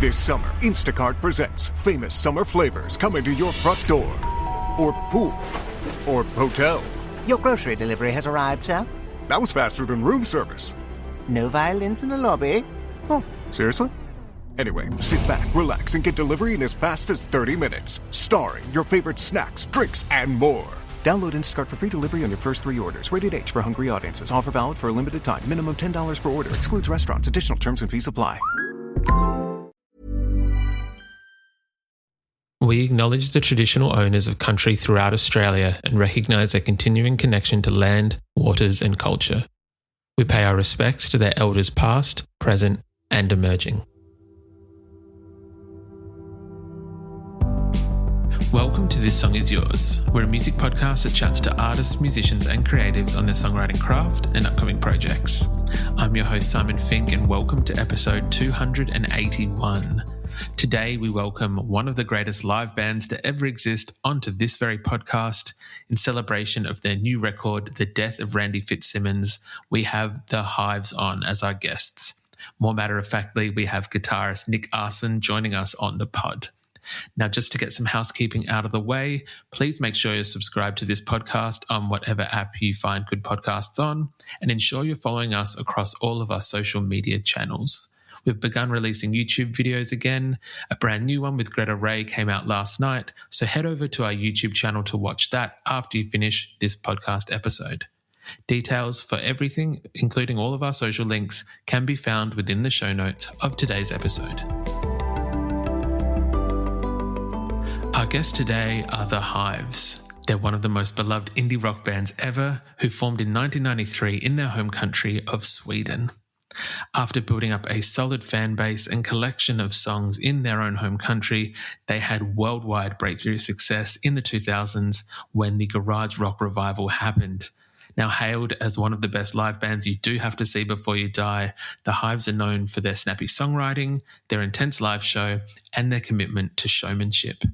This summer, Instacart presents famous summer flavors coming to your front door. Or pool. Or hotel. Your grocery delivery has arrived, sir. That was faster than room service. No violins in the lobby. Oh, seriously? Anyway, sit back, relax, and get delivery in as fast as 30 minutes. Starring your favorite snacks, drinks, and more. Download Instacart for free delivery on your first 3 orders. Rated H for hungry audiences. Offer valid for a limited time. Minimum $10 per order. Excludes restaurants. Additional terms and fees apply. We acknowledge the traditional owners of country throughout Australia and recognise their continuing connection to land, waters and culture. We pay our respects to their elders past, present and emerging. Welcome to This Song Is Yours. We're a music podcast that chats to artists, musicians and creatives on their songwriting craft and upcoming projects. I'm your host Simon Fink and welcome to episode 281. Today we welcome one of the greatest live bands to ever exist onto this very podcast. In celebration of their new record, The Death of Randy Fitzsimmons, we have the Hives on as our guests. More matter-of-factly, we have guitarist Nick Arson joining us on the pod. Now, just to get some housekeeping out of the way, please make sure you're subscribed to this podcast on whatever app you find good podcasts on, and ensure you're following us across all of our social media channels. We've begun releasing YouTube videos again. A brand new one with Greta Ray came out last night, so head over to our YouTube channel to watch that after you finish this podcast episode. Details for everything, including all of our social links, can be found within the show notes of today's episode. Our guests today are the Hives. They're one of the most beloved indie rock bands ever, who formed in 1993 in their home country of Sweden. After building up a solid fan base and collection of songs in their own home country, they had worldwide breakthrough success in the 2000s when the garage rock revival happened. Now hailed as one of the best live bands you do have to see before you die, the Hives are known for their snappy songwriting, their intense live show, and their commitment to showmanship.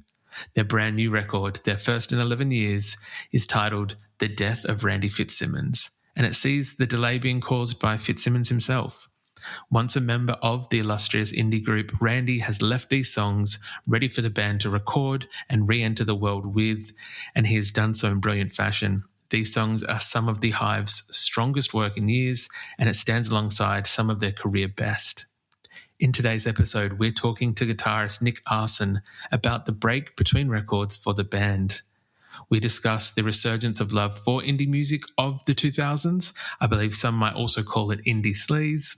Their brand new record, their first in 11 years, is titled The Death of Randy Fitzsimmons, and it sees the delay being caused by Fitzsimmons himself. Once a member of the illustrious indie group, Randy has left these songs ready for the band to record and re-enter the world with, and he has done so in brilliant fashion. These songs are some of the Hives' strongest work in years, and it stands alongside some of their career best. In today's episode, we're talking to guitarist Nick Arson about the break between records for the band. We discuss the resurgence of love for indie music of the 2000s. I believe some might also call it indie sleaze.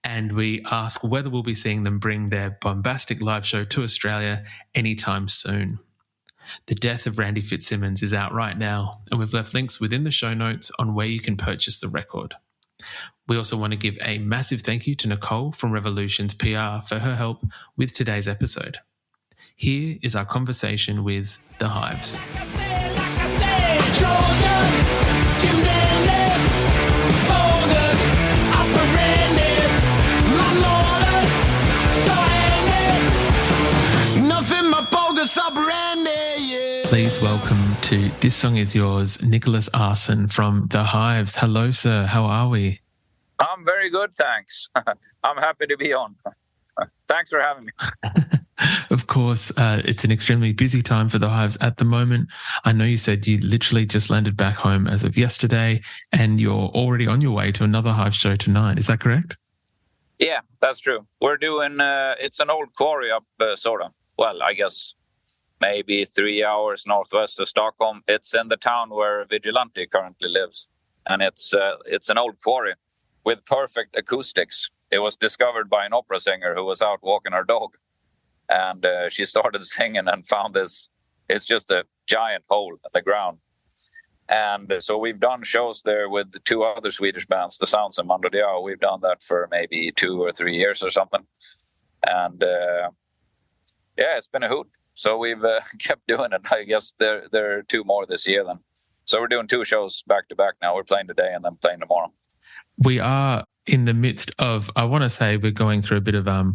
And we ask whether we'll be seeing them bring their bombastic live show to Australia anytime soon. The Death of Randy Fitzsimmons is out right now, and we've left links within the show notes on where you can purchase the record. We also want to give a massive thank you to Nicole from Revolutions PR for her help with today's episode. Here is our conversation with the Hives. Please welcome to This Song Is Yours, Nicholas Arson from the Hives. Hello, sir. How are we? I'm very good, thanks. I'm happy to be on. Thanks for having me. Of course, it's an extremely busy time for the Hives at the moment. I know you said you literally just landed back home as of yesterday and you're already on your way to another Hive show tonight. Is that correct? Yeah, that's true. We're doing, it's an old quarry up sort of, well, I guess maybe 3 hours northwest of Stockholm. It's in the town where Vigilante currently lives. And it's an old quarry with perfect acoustics. It was discovered by an opera singer who was out walking her dog. And she started singing and found this. It's just a giant hole in the ground. And so we've done shows there with the 2 other Swedish bands, the Sounds and Mando Diao. We've done that for maybe 2 or 3 years or something. And yeah, it's been a hoot. So we've kept doing it. I guess there are 2 more this year then. So we're doing 2 shows back to back now. We're playing today and then playing tomorrow. We are in the midst of, I want to say we're going through a bit of a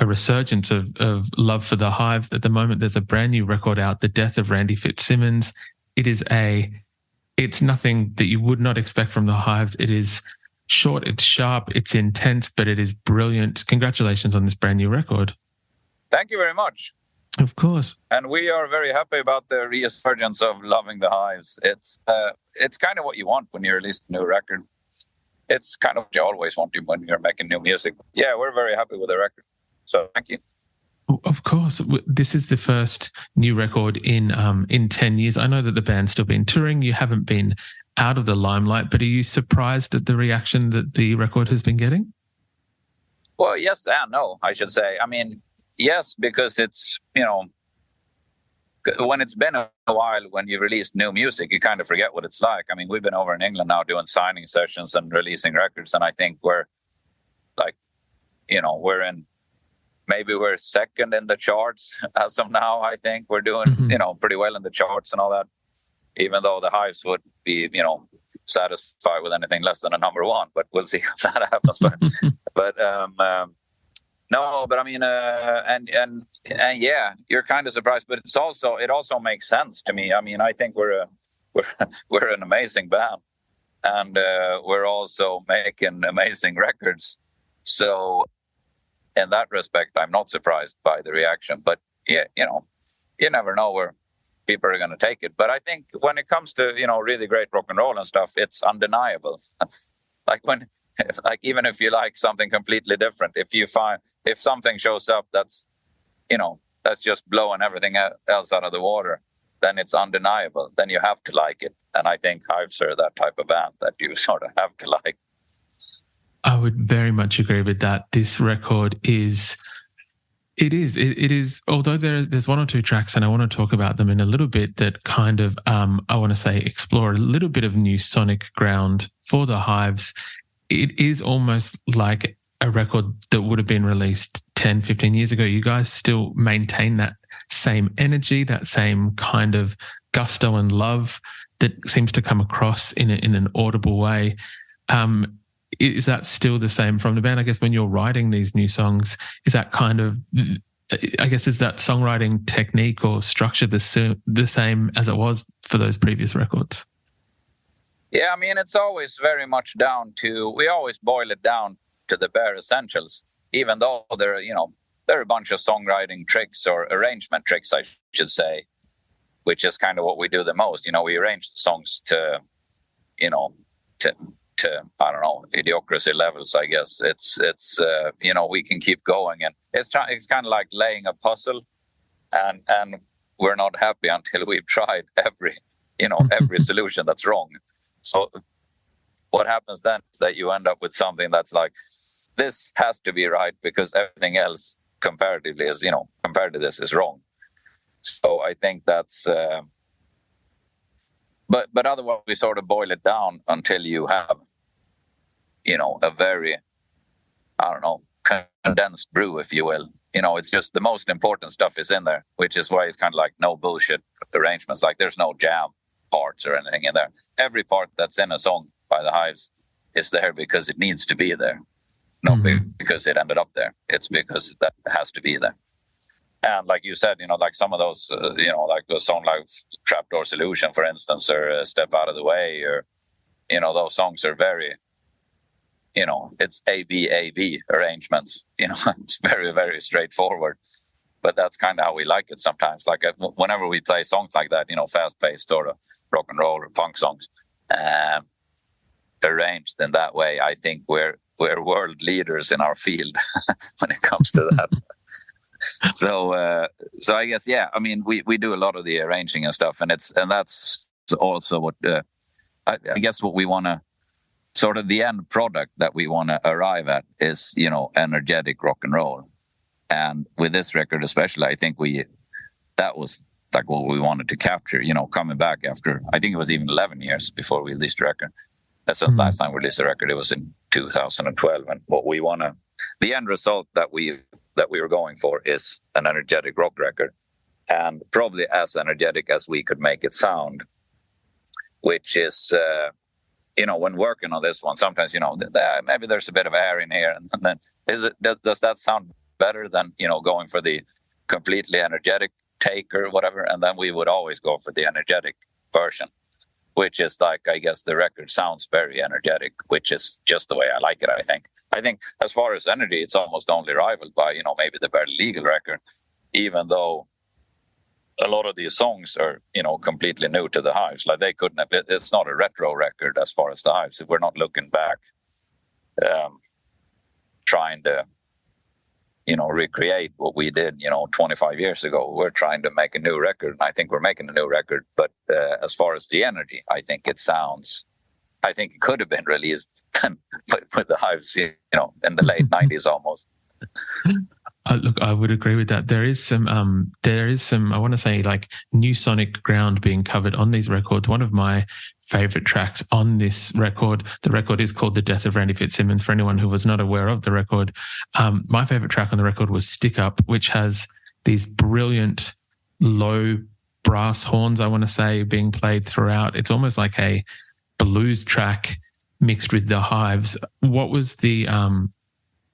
resurgence of love for the Hives. At the moment, there's a brand new record out, The Death of Randy Fitzsimmons. It's nothing that you would not expect from the Hives. It is short, it's sharp, it's intense, but it is brilliant. Congratulations on this brand new record. Thank you very much. Of course. And we are very happy about the resurgence of Loving the Hives. It's kind of what you want when you release a new record. It's kind of what you always want when you're making new music. Yeah, we're very happy with the record. So thank you. Of course. This is the first new record in 10 years. I know that the band's still been touring. You haven't been out of the limelight, but are you surprised at the reaction that the record has been getting? Well, yes and no, I should say. I mean, yes, because it's, when it's been a while, when you release new music, you kind of forget what it's like. I mean, we've been over in England now doing signing sessions and releasing records, and I think we're we're second in the charts as of now. I think we're doing, pretty well in the charts and all that, even though the Hives would be, satisfied with anything less than a number one, but we'll see if that happens. No, but I mean, and yeah, you're kind of surprised, but it also makes sense to me. I mean, I think we're an amazing band, and we're also making amazing records. So, in that respect, I'm not surprised by the reaction. But yeah, you never know where people are going to take it. But I think when it comes to really great rock and roll and stuff, it's undeniable. Even if you like something completely different, if something shows up that's just blowing everything else out of the water, then it's undeniable. Then you have to like it. And I think Hives are that type of band that you sort of have to like. I would very much agree with that. This record is. It is. Although there's one or two tracks, and I want to talk about them in a little bit, that kind of, I want to say, explore a little bit of new sonic ground for the Hives. It is almost like a record that would have been released 10, 15 years ago. You guys still maintain that same energy, that same kind of gusto and love that seems to come across in an audible way. Is that still the same from the band? I guess when you're writing these new songs, is that kind of, is that songwriting technique or structure the same as it was for those previous records? Yeah, I mean, it's always very much we always boil it down to the bare essentials, even though there are a bunch of songwriting tricks or arrangement tricks, I should say, which is kind of what we do the most. We arrange the songs to I don't know, idiocracy levels, I guess. It's we can keep going, and it's kind of like laying a puzzle, and we're not happy until we've tried every solution that's wrong. So what happens then is that you end up with something that's like, this has to be right because everything else comparatively is, compared to this, is wrong. So I think that's but otherwise we sort of boil it down until you have a very, I don't know, condensed brew, if you will. It's just the most important stuff is in there, which is why it's kind of like no bullshit arrangements. Like there's no jam parts or anything in there. Every part that's in a song by the Hives is there because it needs to be there, not because it ended up there. It's because that has to be there. And like you said, like some of those, like a song like Trapdoor Solution, for instance, or Step Out of the Way, or those songs are very, it's A-B arrangements. It's very, very straightforward. But that's kind of how we like it sometimes. Like whenever we play songs like that, fast-paced or rock and roll or punk songs, arranged in that way, I think we're world leaders in our field when it comes to that. So I guess, yeah, I mean, we do a lot of the arranging and stuff, and that's also what I guess what we want to, sort of the end product that we want to arrive at is, energetic rock and roll. And with this record especially, I think that was like what we wanted to capture, coming back after, I think it was even 11 years before we released the record. Since last time we released the record, it was in 2012. And what we want to, the end result that we were going for is an energetic rock record, and probably as energetic as we could make it sound, which is, when working on this one, sometimes, maybe there's a bit of air in here, and then does that sound better than, going for the completely energetic take or whatever? And then we would always go for the energetic version, which is like, I guess the record sounds very energetic, which is just the way I like it, I think. I think as far as energy, it's almost only rivaled by, maybe the Barely Legal record. even though a lot of these songs are, completely new to the Hives. Like they couldn't have, it's not a retro record as far as the Hives. We're not looking back, trying to, recreate what we did, 25 years ago. We're trying to make a new record, and I think we're making a new record. But as far as the energy, I think it could have been released with the Hives, in the late 90s almost. Look, I would agree with that. There is some, I want to say, like, new sonic ground being covered on these records. One of my favorite tracks on this record, the record is called The Death of Randy Fitzsimmons, for anyone who was not aware of the record. My favorite track on the record was Stick Up, which has these brilliant low brass horns, I want to say, being played throughout. It's almost like a blues track mixed with the Hives. What was the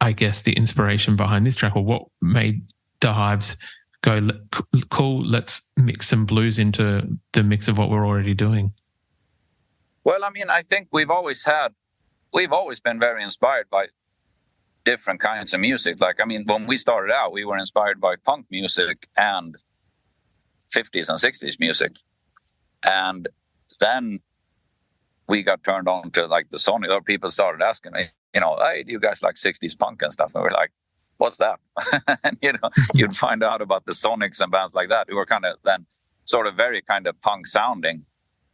I guess the inspiration behind this track, or what made the Hives go, cool, let's mix some blues into the mix of what we're already doing? Well, I mean, I think we've always been very inspired by different kinds of music. Like, I mean, when we started out, we were inspired by punk music and 50s and 60s music. And then we got turned on to like the sonic, or people started asking me, hey, do you guys like 60s punk and stuff? And we're like, what's that? And, you'd find out about the Sonics and bands like that who were kind of then sort of very kind of punk sounding,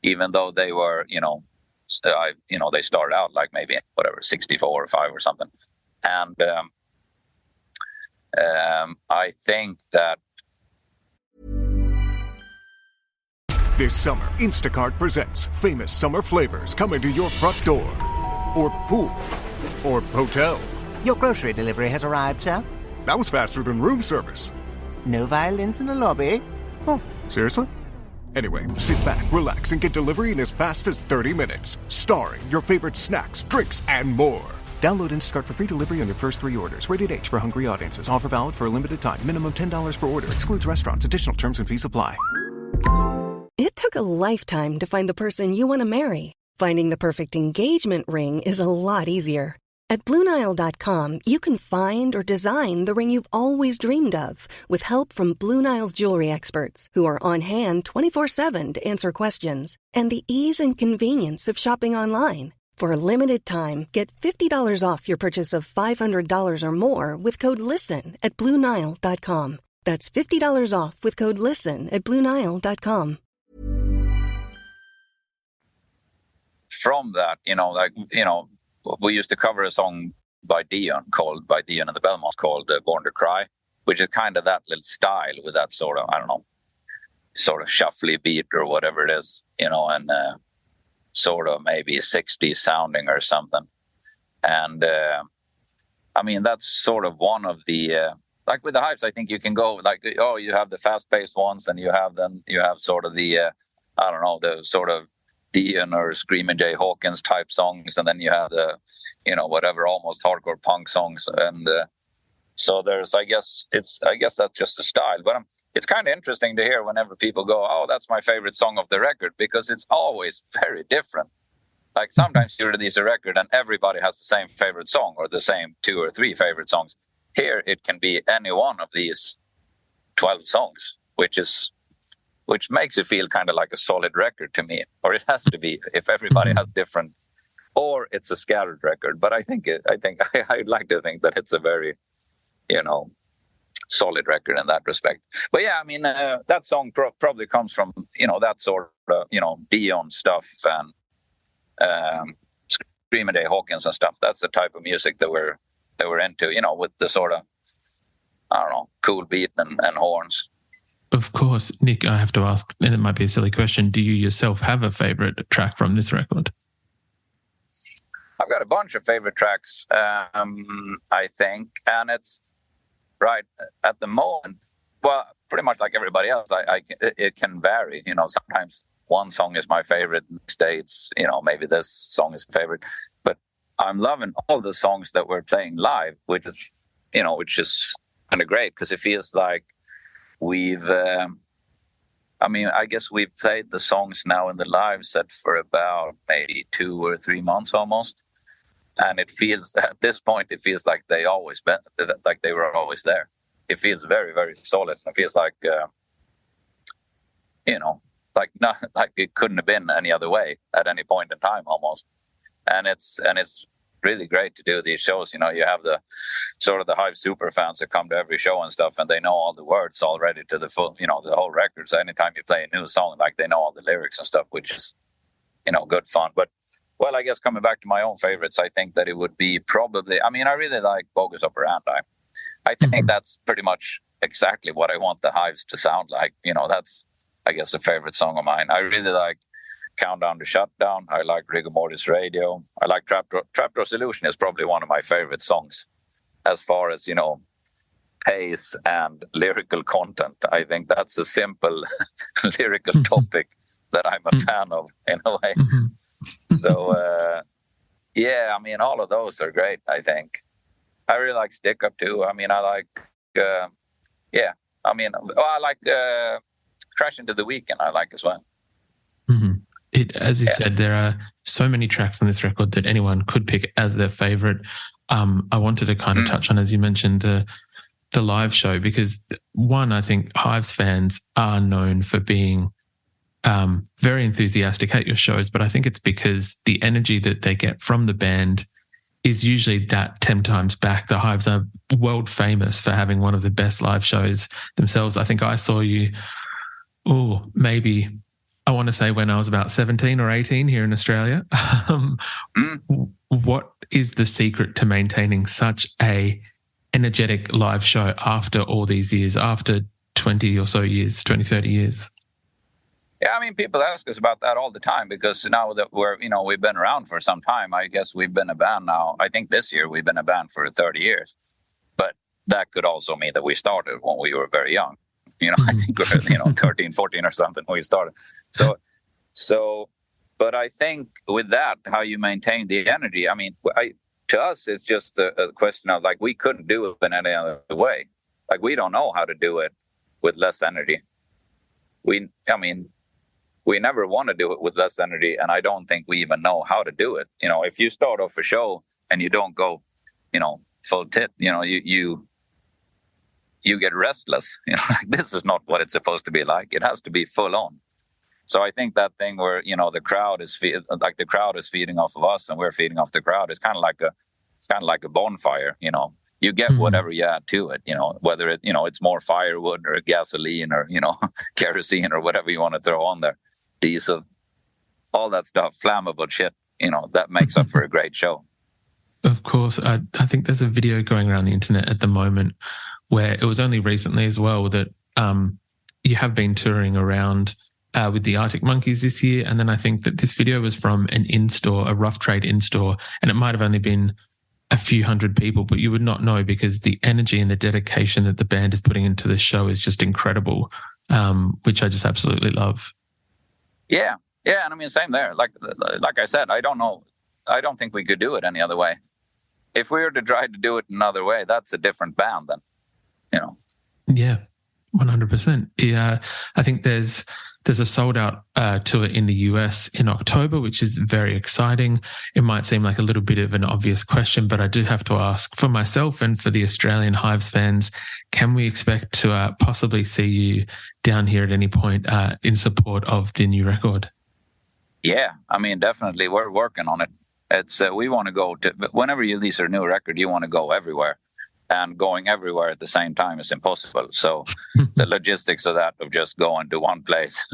even though they were, they started out like maybe, 64 or 5 or something. And I think that This summer, Instacart presents famous summer flavors coming to your front door. Or pool. Or hotel. Your grocery delivery has arrived, sir. That was faster than room service. No violins in the lobby. Oh, seriously? Anyway, sit back, relax, and get delivery in as fast as 30 minutes. Starring your favorite snacks, drinks, and more. Download Instacart for free delivery on your first 3 orders. Rated H for hungry audiences. Offer valid for a limited time. Minimum $10 per order. Excludes restaurants. Additional terms and fees apply. It took a lifetime to find the person you want to marry. Finding the perfect engagement ring is a lot easier. At BlueNile.com, you can find or design the ring you've always dreamed of, with help from Blue Nile's jewelry experts, who are on hand 24/7 to answer questions, and the ease and convenience of shopping online. For a limited time, get $50 off your purchase of $500 or more with code LISTEN at BlueNile.com. That's $50 off with code LISTEN at BlueNile.com. From that, we used to cover a song by Dion and the Belmonts called Born to Cry, which is kind of that little style with that sort of, sort of shuffly beat or whatever it is, and sort of maybe 60s sounding or something. And that's sort of one of the, like with the Hives, I think you can go like, you have the fast-paced ones, and you have sort of the, the sort of Dion or Screamin' Jay Hawkins type songs, and then you have the, whatever, almost hardcore punk songs, and so there's, I guess that's just a style. But it's kind of interesting to hear whenever people go, "Oh, that's my favorite song of the record," because it's always very different. Like sometimes you release a record and everybody has the same favorite song or the same 2 or 3 favorite songs. Here it can be any one of these 12 songs, which makes it feel kind of like a solid record to me, or it has to be if everybody has different, or it's a scattered record. But I'd like to think that it's a very, solid record in that respect. But yeah, that song probably comes from, that sort of, Dion stuff and Screamin' Jay Hawkins and stuff. That's the type of music that we're into, with the sort of, cool beat and horns. Of course. Nick, I have to ask, and it might be a silly question, do you yourself have a favorite track from this record? I've got a bunch of favorite tracks, I think, and it's right at the moment, well, pretty much like everybody else, it can vary. Sometimes one song is my favorite, next day it's, maybe this song is favorite, but I'm loving all the songs that we're playing live, which is kind of great, because it feels like we've, I guess we've played the songs now in the live set for about maybe 2 or 3 months almost. And it feels, at this point, it feels like they were always there. it feels very, very solid. It feels like, not like it couldn't have been any other way at any point in time almost. And it's really great to do these shows. You have the sort of the Hive super fans that come to every show and stuff, and they know all the words already to the full, the whole record. So anytime you play a new song, like they know all the lyrics and stuff, which is, good fun. But, well, I guess coming back to my own favorites, I think that it would be probably, I really like Bogus Operandi. I think that's pretty much exactly what I want the Hives to sound like. That's, I guess, a favorite song of mine. I really like Countdown to Shutdown. I like Rigor Mortis Radio. I like Trapdoor Solution is probably one of my favorite songs as far as, pace and lyrical content. I think that's a simple lyrical topic that I'm a fan of in a way. So, all of those are great, I think. I really like Stick Up too. I like, I like Crash Into the Weekend, I like as well. As you said, there are so many tracks on this record that anyone could pick as their favorite. I wanted to kind of touch on, as you mentioned, the live show, because one, I think Hives fans are known for being very enthusiastic at your shows, but I think it's because the energy that they get from the band is usually that 10 times back. The Hives are world famous for having one of the best live shows themselves. I think I saw you, maybe I want to say when I was about 17 or 18 here in Australia. What is the secret to maintaining such a energetic live show after all these years, after 20 or so years, 20, 30 years? Yeah, people ask us about that all the time, because now that we've been around for some time, I guess we've been a band now. I think this year we've been a band for 30 years. But that could also mean that we started when we were very young. I think we're, 13, 14 or something when we started. So, but I think with that, how you maintain the energy, to us, it's just a question of, like, we couldn't do it in any other way. Like, we don't know how to do it with less energy. We never want to do it with less energy, and I don't think we even know how to do it. If you start off a show and you don't go, full tit, you get restless. This is not what it's supposed to be like. It has to be full on. So I think that thing where, the crowd is feeding off of us and we're feeding off the crowd is kind of like a bonfire. You get whatever you add to it, whether it's more firewood or gasoline or, kerosene or whatever you want to throw on there, diesel, all that stuff, flammable shit, that makes up for a great show. Of course. I think there's a video going around the internet at the moment where it was only recently as well that you have been touring around with the Arctic Monkeys this year. And then I think that this video was from an in-store, a Rough Trade in-store, and it might have only been a few hundred people, but you would not know, because the energy and the dedication that the band is putting into the show is just incredible, which I just absolutely love. Yeah. And same there. Like I said, I don't know. I don't think we could do it any other way. If we were to try to do it another way, that's a different band then, Yeah, 100%. Yeah, I think there's a sold-out tour in the US in October, which is very exciting. It might seem like a little bit of an obvious question, but I do have to ask, for myself and for the Australian Hives fans, can we expect to possibly see you down here at any point in support of the new record? Yeah, definitely. We're working on it. It's we want to go to, whenever you release a new record, you want to go everywhere. And going everywhere at the same time is impossible. So the logistics of that, of just going to one place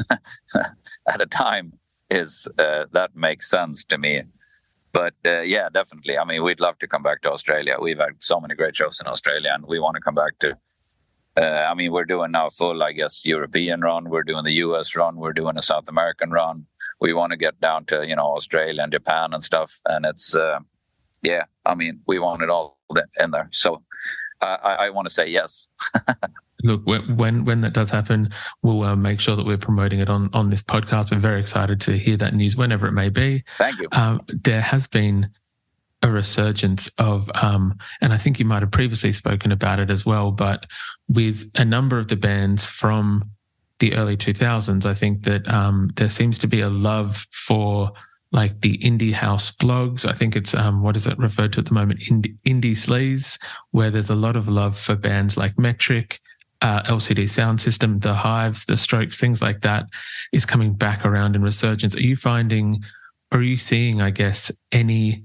at a time, is that makes sense to me. But yeah, definitely. We'd love to come back to Australia. We've had so many great shows in Australia, and we want to come back to. We're doing now full, I guess, European run. We're doing the US run. We're doing a South American run. We want to get down to Australia and Japan and stuff. And it's we want it all in there. So I want to say yes. Look, when that does happen, we'll make sure that we're promoting it on this podcast. We're very excited to hear that news whenever it may be. Thank you. There has been a resurgence of, and I think you might have previously spoken about it as well, but with a number of the bands from the early 2000s, I think that there seems to be a love for like the indie house blogs. I think it's what is it referred to at the moment? Indie sleaze, where there's a lot of love for bands like Metric, LCD Sound System, the Hives, the Strokes, things like that is coming back around in resurgence. Are you seeing, I guess, any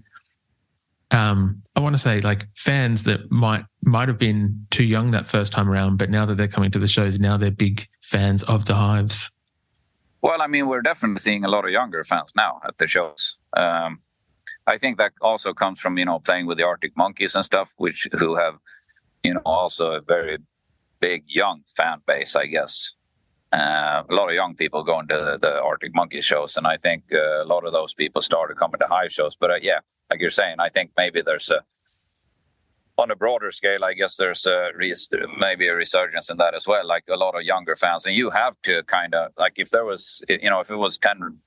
I want to say like fans that might have been too young that first time around, but now that they're coming to the shows, now they're big fans of the Hives? Well, I mean, we're definitely seeing a lot of younger fans now at the shows. I think that also comes from, playing with the Arctic Monkeys and stuff, who have, also a very big young fan base, I guess. A lot of young people going to the Arctic Monkeys shows, and I think a lot of those people started coming to Hive shows. But yeah, like you're saying, I think maybe there's on a broader scale, I guess there's maybe a resurgence in that as well. Like a lot of younger fans, and you have to kind of like if there was, if it was 10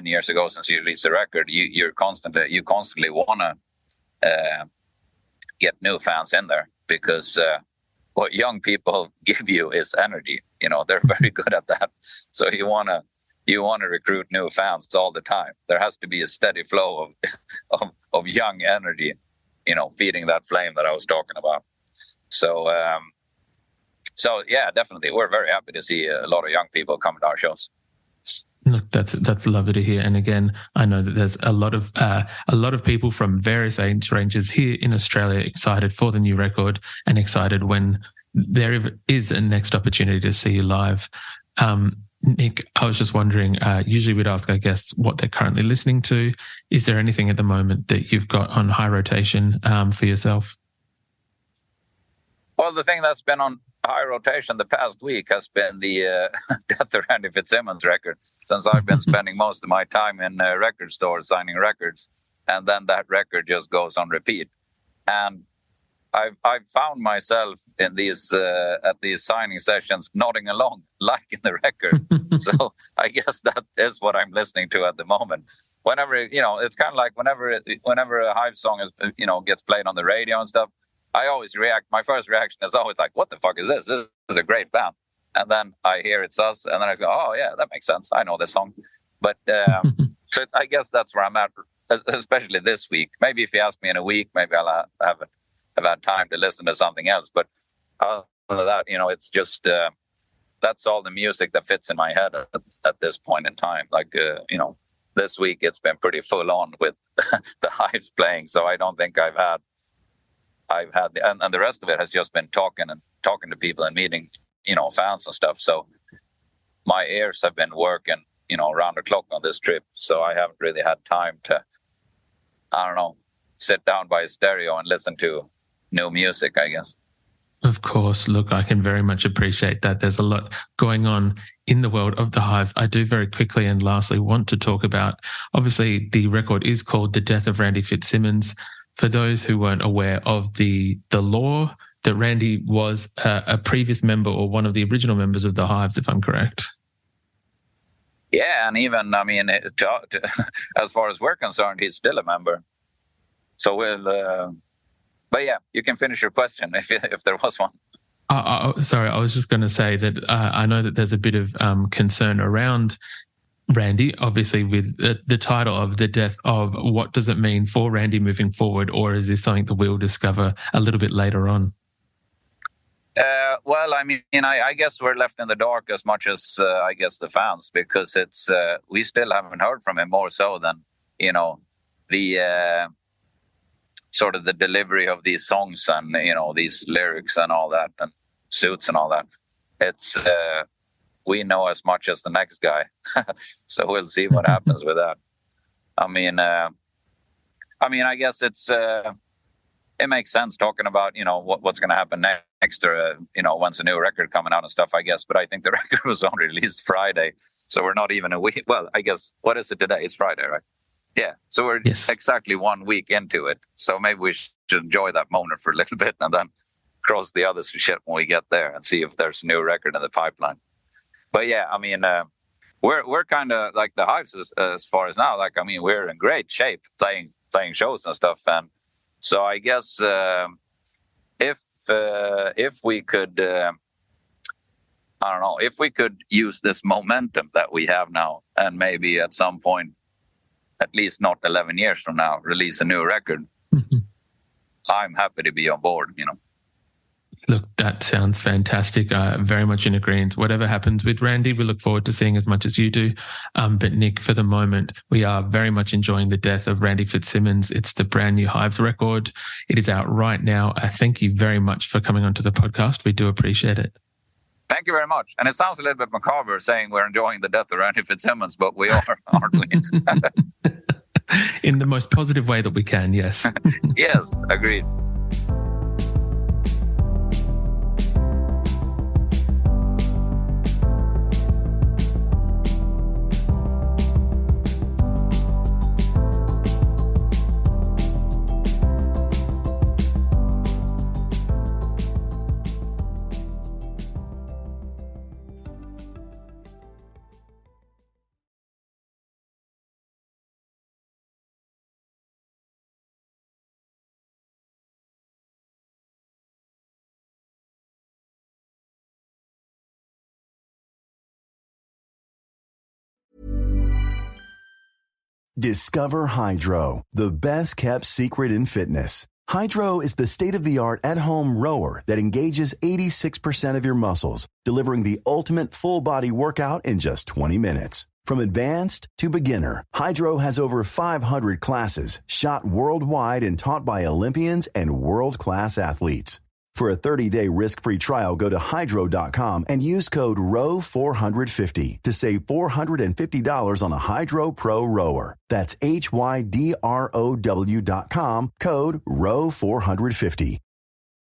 years ago since you released the record, you constantly want to get new fans in there because what young people give you is energy. They're very good at that. So you want to recruit new fans all the time. There has to be a steady flow of young energy, feeding that flame that I was talking about. So yeah, definitely, we're very happy to see a lot of young people coming to our shows. Look, that's lovely to hear. And again, I know that there's a lot of people from various age ranges here in Australia excited for the new record and excited when there is a next opportunity to see you live. Nick, I was just wondering, usually we'd ask our guests what they're currently listening to. Is there anything at the moment that you've got on high rotation for yourself? Well, the thing that's been on high rotation the past week has been the Death of Randy Fitzsimmons record, since I've been spending most of my time in record stores signing records, and then that record just goes on repeat. And I've found myself in these at these signing sessions nodding along, liking the record. So I guess that is what I'm listening to at the moment. Whenever it's kind of like whenever a Hive song is gets played on the radio and stuff, I always react. My first reaction is always like, "What the fuck is this? This is a great band." And then I hear it's us, and then I go, "Oh yeah, that makes sense. I know this song." But so I guess that's where I'm at, especially this week. Maybe if you ask me in a week, maybe I'll have had time to listen to something else. But other than that, it's just that's all the music that fits in my head at this point in time. Like this week it's been pretty full on with the Hives playing, so I don't think I've had and the rest of it has just been talking to people and meeting fans and stuff. So my ears have been working around the clock on this trip, so I haven't really had time to sit down by a stereo and listen to new music, I guess. Of course. Look, I can very much appreciate that. There's a lot going on in the world of the Hives. I do very quickly and lastly want to talk about, obviously, the record is called The Death of Randy Fitzsimmons. For those who weren't aware of the lore, that Randy was a previous member or one of the original members of the Hives, if I'm correct. Yeah, and even, as far as we're concerned, he's still a member. So but yeah, you can finish your question if there was one. Sorry, I was just going to say that I know that there's a bit of concern around Randy, obviously, with the title of The Death of. What does it mean for Randy moving forward, or is this something that we'll discover a little bit later on? Well, I guess we're left in the dark as much as I guess the fans, because it's we still haven't heard from him, more so than the sort of the delivery of these songs and these lyrics and all that and suits and all that. It's we know as much as the next guy, so we'll see what happens with that. I guess it's it makes sense talking about what's going to happen next, or once a new record coming out and stuff, I guess. But I think the record was only released Friday, so we're not even a week. Well, I guess, what is it today? It's Friday, right? Yeah, so we're exactly 1 week into it. So maybe we should enjoy that moment for a little bit and then cross the other shit when we get there and see if there's a new record in the pipeline. But yeah, we're kind of like the Hives as far as now. Like, we're in great shape playing shows and stuff. And so I guess if we could, if we could use this momentum that we have now, and maybe at some point, at least not 11 years from now, release a new record, I'm happy to be on board, you know. Look, that sounds fantastic. Very much in agreement. Whatever happens with Randy, we look forward to seeing as much as you do. But Nick, for the moment, we are very much enjoying the Death of Randy Fitzsimmons. It's the brand new Hives record. It is out right now. Thank you very much for coming onto the podcast. We do appreciate it. Thank you very much. And it sounds a little bit macabre saying we're enjoying the death of Randy Fitzsimmons, but we are, aren't we? In the most positive way that we can, yes. Yes, agreed. Discover Hydro, the best kept secret in fitness. Hydro is the state-of-the-art at-home rower that engages 86% of your muscles, delivering the ultimate full-body workout in just 20 minutes. From advanced to beginner, Hydro has over 500 classes, shot worldwide and taught by Olympians and world-class athletes. For a 30-day risk-free trial, go to hydro.com and use code ROW450 to save $450 on a Hydro Pro rower. That's HYDROW.com, code ROW450.